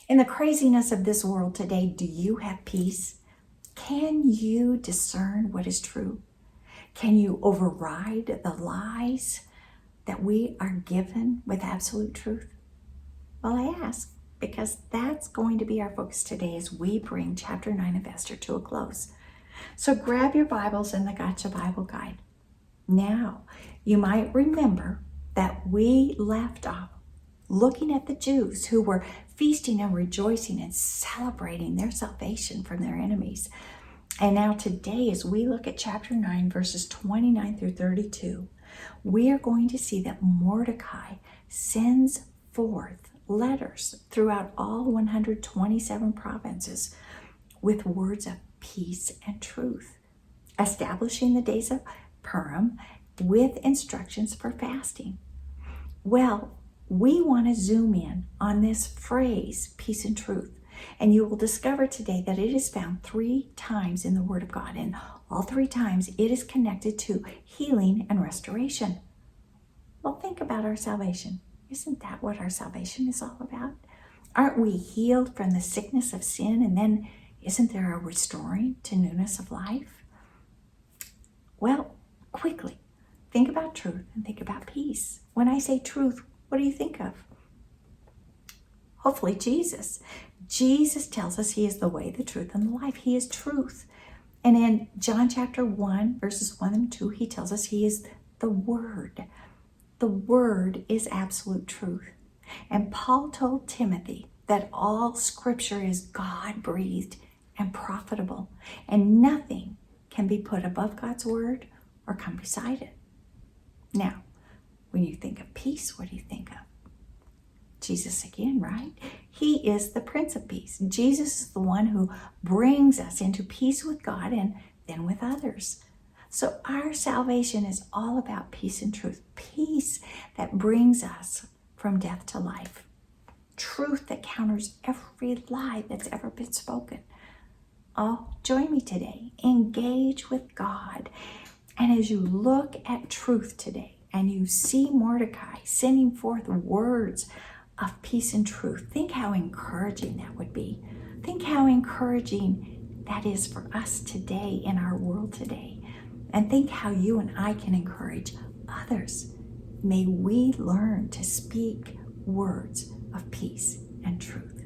In the craziness of this world today, do you have peace? Can you discern what is true? Can you override the lies that we are given with absolute truth? Well, I ask because that's going to be our focus today as we bring chapter 9 of Esther to a close. So grab your Bibles and the Gotcha Bible Guide. Now, you might remember that we left off looking at the Jews who were feasting and rejoicing and celebrating their salvation from their enemies. And now today, as we look at chapter 9, verses 29 through 32, we are going to see that Mordecai sends forth letters throughout all 127 provinces with words of peace and truth, establishing the days of Purim with instructions for fasting. Well, we want to zoom in on this phrase, peace and truth. And you will discover today that it is found 3 times in the Word of God. And all 3 times it is connected to healing and restoration. Well, think about our salvation. Isn't that what our salvation is all about? Aren't we healed from the sickness of sin? And then isn't there a restoring to newness of life? Well, quickly, think about truth and think about peace. When I say truth, what do you think of? Hopefully Jesus. Jesus tells us he is the way, the truth, and the life. He is truth. And in John chapter 1, verses 1 and 2, he tells us he is the Word. The Word is absolute truth. And Paul told Timothy that all Scripture is God-breathed and profitable, and nothing can be put above God's Word or come beside it. Now, when you think of peace, what do you think of? Jesus again, right? He is the Prince of Peace. Jesus is the one who brings us into peace with God and then with others. So our salvation is all about peace and truth. Peace that brings us from death to life. Truth that counters every lie that's ever been spoken. Oh, join me today. Engage with God. And as you look at truth today and you see Mordecai sending forth words of peace and truth, think how encouraging that would be. Think how encouraging that is for us today in our world today. And think how you and I can encourage others. May we learn to speak words of peace and truth.